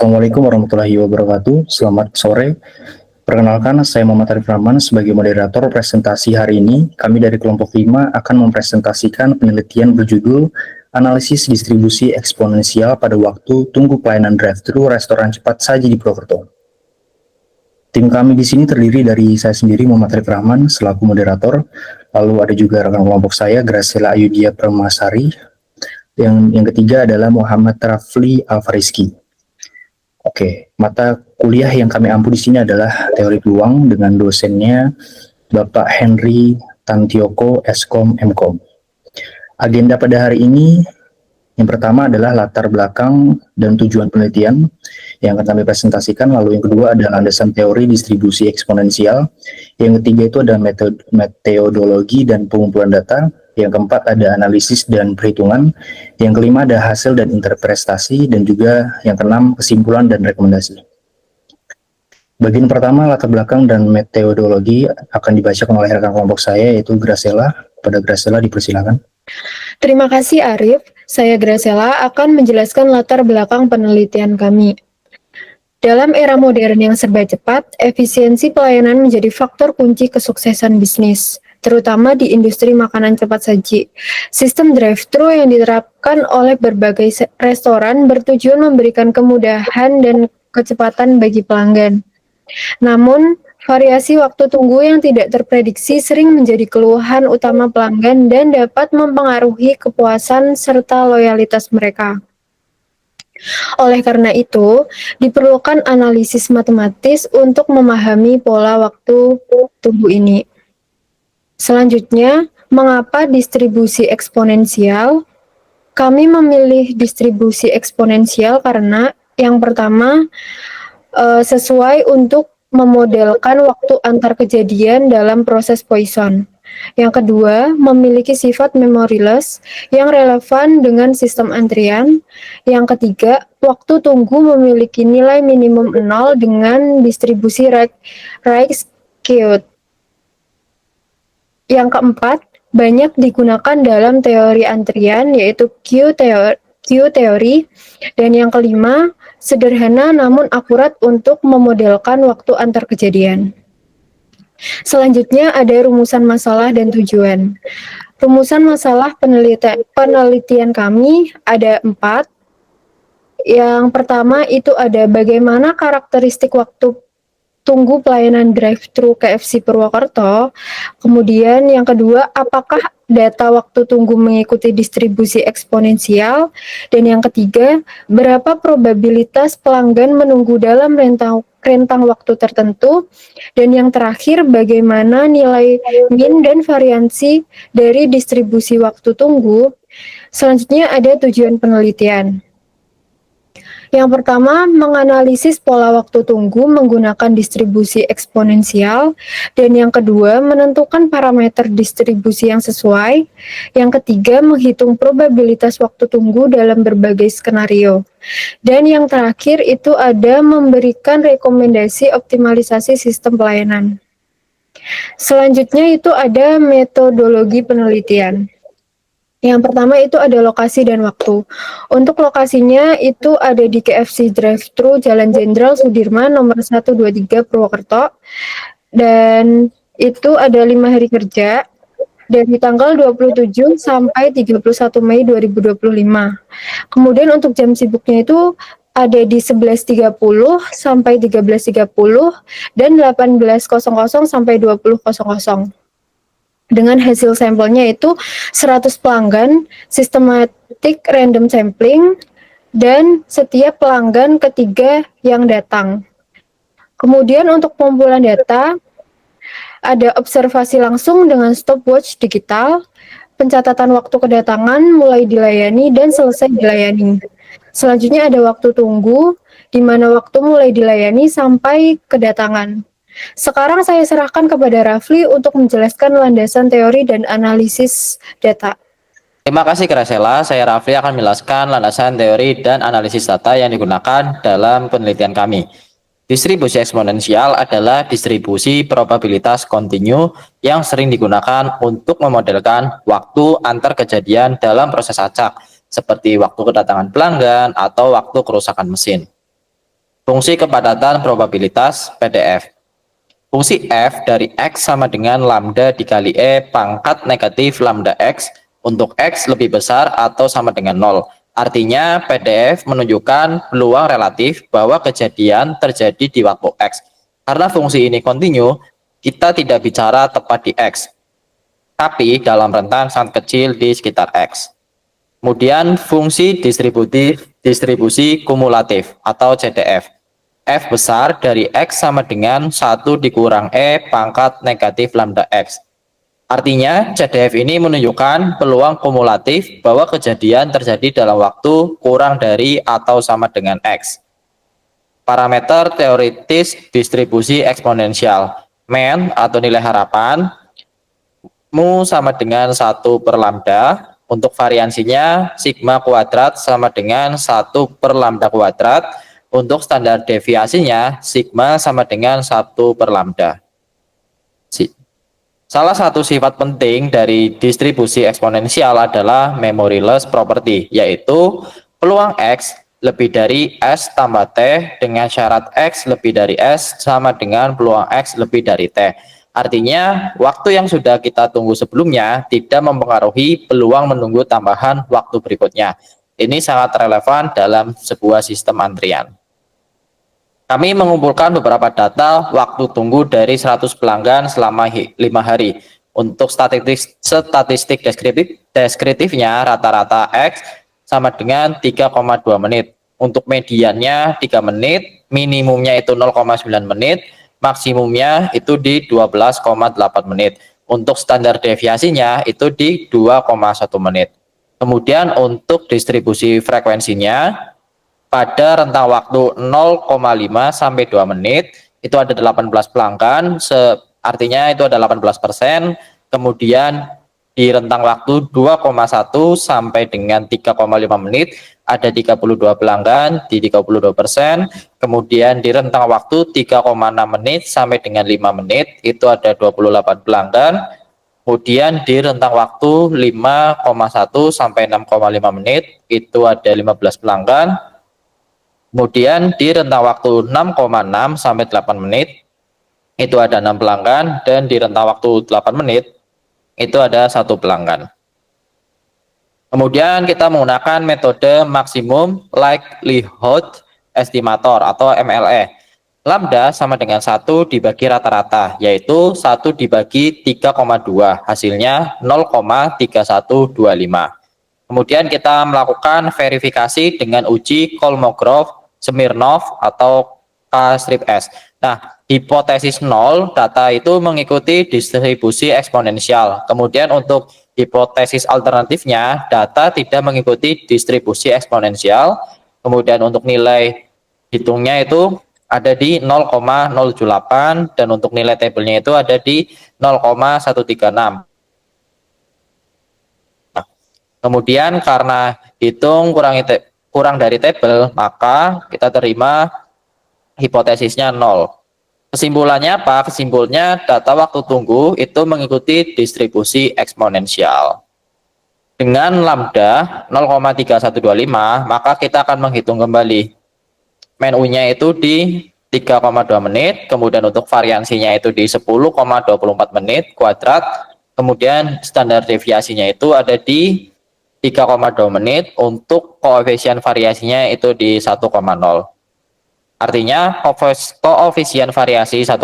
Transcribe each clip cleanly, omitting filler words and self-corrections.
Assalamualaikum warahmatullahi wabarakatuh. Selamat sore. Perkenalkan, saya Muhammad Arif Rahman sebagai moderator presentasi hari ini. Kami dari kelompok 5 akan mempresentasikan penelitian berjudul Analisis Distribusi Eksponensial pada Waktu Tunggu Pelayanan Drive-thru Restoran Cepat Saji di Purwokerto. Tim kami di sini terdiri dari saya sendiri, Muhammad Arif Rahman, selaku moderator. Lalu ada juga rekan kelompok saya, Graciela Ayudia Permasari. Yang ketiga adalah Muhammad Rafli Alfariski. Oke, mata kuliah yang kami ampu di sini adalah teori peluang dengan dosennya Bapak Henry Tantioko, Eskom, Mkom. Agenda pada hari ini yang pertama adalah latar belakang dan tujuan penelitian yang akan kami presentasikan, lalu yang kedua adalah landasan teori distribusi eksponensial, yang ketiga itu ada metodologi dan pengumpulan data, yang keempat ada analisis dan perhitungan, yang kelima ada hasil dan interpretasi, dan juga yang keenam kesimpulan dan rekomendasi. Bagian pertama, latar belakang dan metodologi akan dibacakan oleh rekan kelompok saya, yaitu Graciela. Pada Graciela dipersilakan. Terima kasih Arif. Saya Graciela akan menjelaskan latar belakang penelitian kami. Dalam era modern yang serba cepat, efisiensi pelayanan menjadi faktor kunci kesuksesan bisnis, terutama di industri makanan cepat saji. Sistem drive-thru yang diterapkan oleh berbagai restoran bertujuan memberikan kemudahan dan kecepatan bagi pelanggan. Namun, variasi waktu tunggu yang tidak terprediksi sering menjadi keluhan utama pelanggan dan dapat mempengaruhi kepuasan serta loyalitas mereka. Oleh karena itu, diperlukan analisis matematis untuk memahami pola waktu tunggu ini. Selanjutnya, mengapa distribusi eksponensial? Kami memilih distribusi eksponensial karena yang pertama, sesuai untuk memodelkan waktu antar kejadian dalam proses Poisson. Yang kedua, memiliki sifat memoryless yang relevan dengan sistem antrian. Yang ketiga, waktu tunggu memiliki nilai minimum 0 dengan distribusi Reisz-Kuyt. Yang keempat, banyak digunakan dalam teori antrian, yaitu Q-teori. Dan yang kelima, sederhana namun akurat untuk memodelkan waktu antar kejadian. Selanjutnya ada rumusan masalah dan tujuan. Rumusan masalah penelitian kami ada 4. Yang pertama itu ada bagaimana karakteristik waktu tunggu pelayanan drive-thru KFC Purwokerto. Kemudian yang kedua, apakah data waktu tunggu mengikuti distribusi eksponensial? Dan yang ketiga, berapa probabilitas pelanggan menunggu dalam rentang waktu tertentu? Dan yang terakhir, bagaimana nilai min dan variansi dari distribusi waktu tunggu? Selanjutnya ada tujuan penelitian. Yang pertama, menganalisis pola waktu tunggu menggunakan distribusi eksponensial. Dan yang kedua, menentukan parameter distribusi yang sesuai. Yang ketiga, menghitung probabilitas waktu tunggu dalam berbagai skenario. Dan yang terakhir itu ada memberikan rekomendasi optimalisasi sistem pelayanan. Selanjutnya itu ada metodologi penelitian. Yang pertama itu ada lokasi dan waktu. Untuk lokasinya itu ada di KFC Drive-thru Jalan Jenderal Sudirman nomor 123 Purwokerto. Dan itu ada 5 hari kerja dari tanggal 27 sampai 31 Mei 2025. Kemudian untuk jam sibuknya itu ada di 11.30 sampai 13.30 dan 18.00 sampai 20.00. Dengan hasil sampelnya itu 100 pelanggan, sistematik random sampling, dan setiap pelanggan ketiga yang datang. Kemudian untuk pengumpulan data, ada observasi langsung dengan stopwatch digital, pencatatan waktu kedatangan mulai dilayani dan selesai dilayani. Selanjutnya ada waktu tunggu, di mana waktu mulai dilayani sampai kedatangan. Sekarang saya serahkan kepada Rafli untuk menjelaskan landasan teori dan analisis data. Terima kasih Graciela, saya Rafli akan menjelaskan landasan teori dan analisis data yang digunakan dalam penelitian kami. Distribusi eksponensial adalah distribusi probabilitas kontinu yang sering digunakan untuk memodelkan waktu antar kejadian dalam proses acak, seperti waktu kedatangan pelanggan atau waktu kerusakan mesin. Fungsi kepadatan probabilitas PDF. Fungsi f dari x sama dengan lambda dikali e pangkat negatif lambda x untuk x lebih besar atau sama dengan 0. Artinya PDF menunjukkan peluang relatif bahwa kejadian terjadi di waktu x. Karena fungsi ini kontinu, kita tidak bicara tepat di x, tapi dalam rentang sangat kecil di sekitar x. Kemudian fungsi distribusi kumulatif atau CDF. F besar dari X sama dengan 1 dikurang E pangkat negatif lambda X. Artinya CDF ini menunjukkan peluang kumulatif bahwa kejadian terjadi dalam waktu kurang dari atau sama dengan X. Parameter teoritis distribusi eksponensial. MAN atau nilai harapan mu sama dengan 1 per lambda. Untuk variansinya sigma kuadrat sama dengan 1 per lambda kuadrat. Untuk standar deviasinya, sigma sama dengan 1 per lambda. Salah satu sifat penting dari distribusi eksponensial adalah memoryless property, yaitu peluang X lebih dari S tambah T dengan syarat X lebih dari S sama dengan peluang X lebih dari T. Artinya, waktu yang sudah kita tunggu sebelumnya tidak mempengaruhi peluang menunggu tambahan waktu berikutnya. Ini sangat relevan dalam sebuah sistem antrian. Kami mengumpulkan beberapa data waktu tunggu dari 100 pelanggan selama 5 hari. Untuk statistik deskriptifnya rata-rata X sama dengan 3,2 menit. Untuk mediannya 3 menit, minimumnya itu 0,9 menit, maksimumnya itu di 12,8 menit. Untuk standar deviasinya itu di 2,1 menit. Kemudian untuk distribusi frekuensinya, pada rentang waktu 0,5 sampai 2 menit itu ada 18 pelanggan, artinya itu ada 18%. Kemudian di rentang waktu 2,1 sampai dengan 3,5 menit ada 32 pelanggan di 32%. Kemudian di rentang waktu 3,6 menit sampai dengan 5 menit itu ada 28 pelanggan. Kemudian di rentang waktu 5,1 sampai 6,5 menit itu ada 15 pelanggan. Kemudian di rentang waktu 6,6 sampai 8 menit itu ada 6 pelanggan, dan di rentang waktu 8 menit itu ada 1 pelanggan. Kemudian kita menggunakan metode maksimum likelihood estimator atau MLE. Lambda sama dengan 1 dibagi rata-rata, yaitu 1 dibagi 3,2, hasilnya 0,3125. Kemudian kita melakukan verifikasi dengan uji Kolmogorov-Smirnov atau K-S. Nah, hipotesis 0 data itu mengikuti distribusi eksponensial. Kemudian untuk hipotesis alternatifnya, data tidak mengikuti distribusi eksponensial. Kemudian untuk nilai hitungnya itu ada di 0,078 dan untuk nilai tabelnya itu ada di 0,136. Kemudian karena hitung kurang dari tabel, maka kita terima hipotesisnya 0. Kesimpulannya apa? Kesimpulannya data waktu tunggu itu mengikuti distribusi eksponensial. Dengan lambda 0,3125, maka kita akan menghitung kembali. MU-nya itu di 3,2 menit, kemudian untuk variansinya itu di 10,24 menit kuadrat, kemudian standar deviasinya itu ada di 3,2 menit, untuk koefisien variasinya itu di 1,0. Artinya koefisien variasi 1,0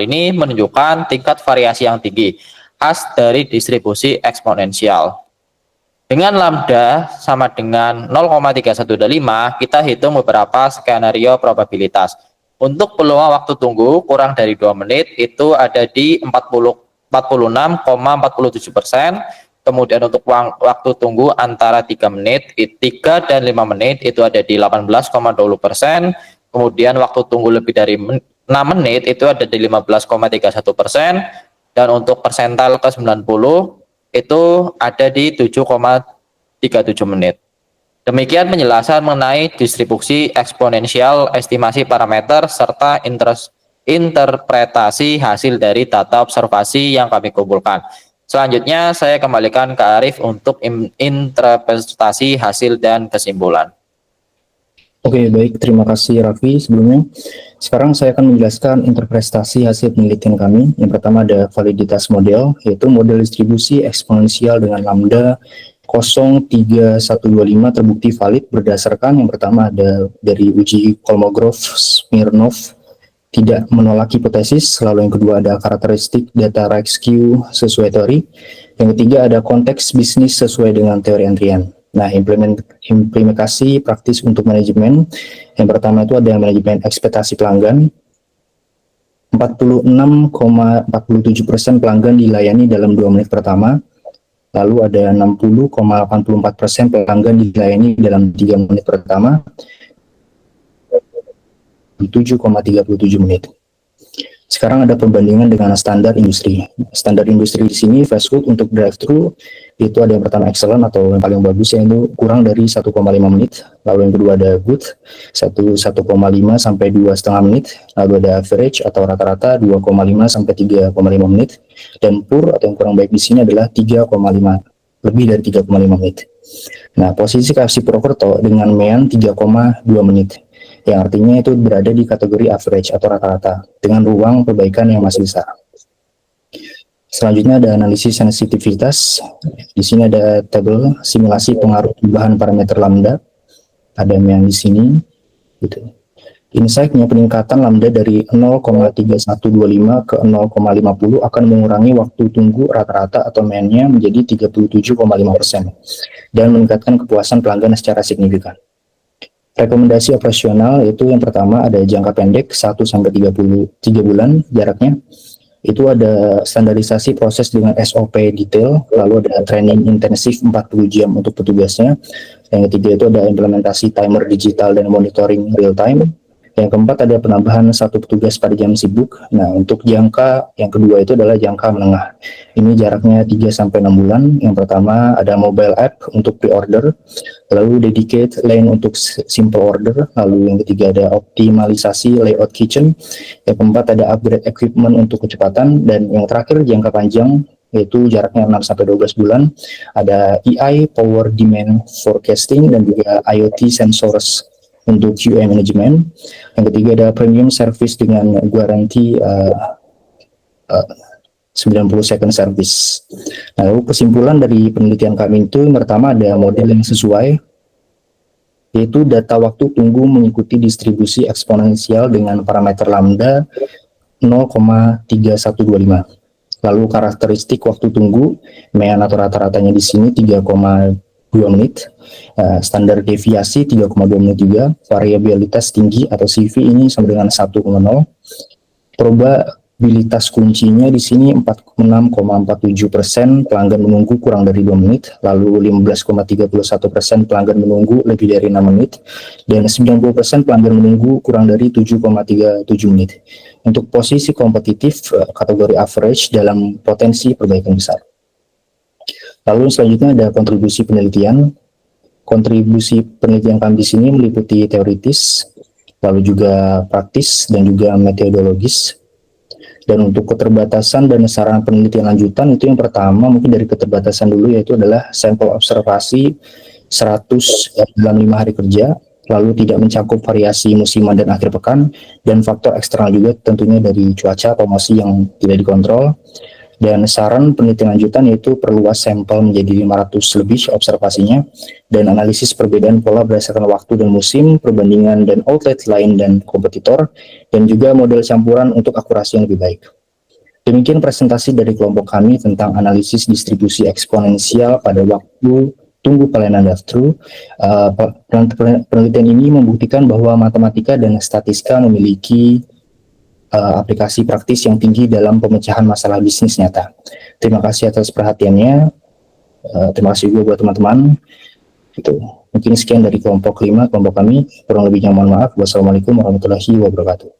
ini menunjukkan tingkat variasi yang tinggi, khas dari distribusi eksponensial. Dengan lambda sama dengan 0,3125, kita hitung beberapa skenario probabilitas. Untuk peluang waktu tunggu kurang dari 2 menit itu ada di 46,47%. Kemudian untuk waktu tunggu antara 3 menit, 3 dan 5 menit itu ada di 18,20%. Kemudian waktu tunggu lebih dari 6 menit itu ada di 15,31%. Dan untuk persental ke 90 itu ada di 7,37 menit. Demikian penjelasan mengenai distribusi eksponensial, estimasi parameter, serta interpretasi hasil dari data observasi yang kami kumpulkan. Selanjutnya saya kembalikan ke Arif untuk interpretasi hasil dan kesimpulan. Oke, baik. Terima kasih Raffi sebelumnya. Sekarang saya akan menjelaskan interpretasi hasil penelitian kami. Yang pertama ada validitas model, yaitu model distribusi eksponensial dengan lambda 0,3125 terbukti valid berdasarkan yang pertama ada dari uji Kolmogorov-Smirnov tidak menolak hipotesis, lalu yang kedua ada karakteristik data RAG-Q sesuai teori, yang ketiga ada konteks bisnis sesuai dengan teori antrian. Nah, implementasi praktis untuk manajemen, yang pertama itu ada manajemen ekspektasi pelanggan, 46,47% pelanggan dilayani dalam 2 menit pertama, lalu ada 60,84% pelanggan dilayani dalam 3 menit pertama, 7,37 menit. Sekarang ada perbandingan dengan standar industri. Standar industri di sini fast food untuk drive-thru itu ada yang pertama excellent atau yang paling bagus yaitu kurang dari 1,5 menit. Lalu yang kedua ada good 1,5 sampai 2,5 menit. Lalu ada average atau rata-rata 2,5 sampai 3,5 menit. Dan poor atau yang kurang baik di sini adalah 3,5 lebih dari 3,5 menit. Nah, posisi KFC Purwokerto dengan mean 3,2 menit. Yang artinya itu berada di kategori average atau rata-rata dengan ruang perbaikan yang masih besar. Selanjutnya ada analisis sensitivitas. Di sini ada tabel simulasi pengaruh perubahan parameter lambda. Ada yang di sini. Gitu. Insight-nya peningkatan lambda dari 0,3125 ke 0,50 akan mengurangi waktu tunggu rata-rata atau mean-nya menjadi 37,5% dan meningkatkan kepuasan pelanggan secara signifikan. Rekomendasi operasional itu yang pertama ada jangka pendek 1 sampai 3 bulan jaraknya. Itu ada standarisasi proses dengan SOP detail, lalu ada training intensif 40 jam untuk petugasnya. Yang ketiga itu ada implementasi timer digital dan monitoring real time. Yang keempat ada penambahan 1 petugas pada jam sibuk. Nah, untuk jangka yang kedua itu adalah jangka menengah. Ini jaraknya 3 sampai 6 bulan. Yang pertama ada mobile app untuk pre-order, lalu dedicate lane untuk simple order, lalu yang ketiga ada optimalisasi layout kitchen. Yang keempat ada upgrade equipment untuk kecepatan, dan yang terakhir jangka panjang yaitu jaraknya 6 sampai 12 bulan. Ada AI power demand forecasting dan juga IoT sensors untuk QA management. Yang ketiga ada premium service dengan garansi 90 second service. Lalu kesimpulan dari penelitian kami itu yang pertama ada model yang sesuai, yaitu data waktu tunggu mengikuti distribusi eksponensial dengan parameter lambda 0,3125. Lalu karakteristik waktu tunggu mean atau rata-ratanya di sini 3,2 menit. Standar deviasi 3,2 menit juga. Variabilitas tinggi atau CV ini sama dengan 1,0. Probabilitas kuncinya di sini 46,47% pelanggan menunggu kurang dari 2 menit, lalu 15,31% pelanggan menunggu lebih dari 6 menit, dan 90% pelanggan menunggu kurang dari 7,37 menit. Untuk posisi kompetitif kategori average dalam potensi perbaikan besar. Lalu selanjutnya ada kontribusi penelitian. Kontribusi penelitian kami di sini meliputi teoritis, lalu juga praktis dan juga metodologis. Dan untuk keterbatasan dan saran penelitian lanjutan itu yang pertama mungkin dari keterbatasan dulu yaitu adalah sampel observasi 100 dalam 5 hari kerja, lalu tidak mencakup variasi musiman dan akhir pekan, dan faktor eksternal juga tentunya dari cuaca atau emosi yang tidak dikontrol. Dan saran penelitian lanjutan yaitu perluas sampel menjadi 500 lebih observasinya, dan analisis perbedaan pola berdasarkan waktu dan musim, perbandingan dan outlet lain dan kompetitor, dan juga model campuran untuk akurasi yang lebih baik. Demikian presentasi dari kelompok kami tentang analisis distribusi eksponensial pada waktu tunggu pelayanan drive-thru. Penelitian ini membuktikan bahwa matematika dan statistika memiliki aplikasi praktis yang tinggi dalam pemecahan masalah bisnis nyata. Terima kasih atas perhatiannya. Terima kasih juga buat teman-teman. Gitu. Mungkin sekian dari kelompok 5, kelompok kami. Kurang lebihnya mohon maaf. Wassalamualaikum warahmatullahi wabarakatuh.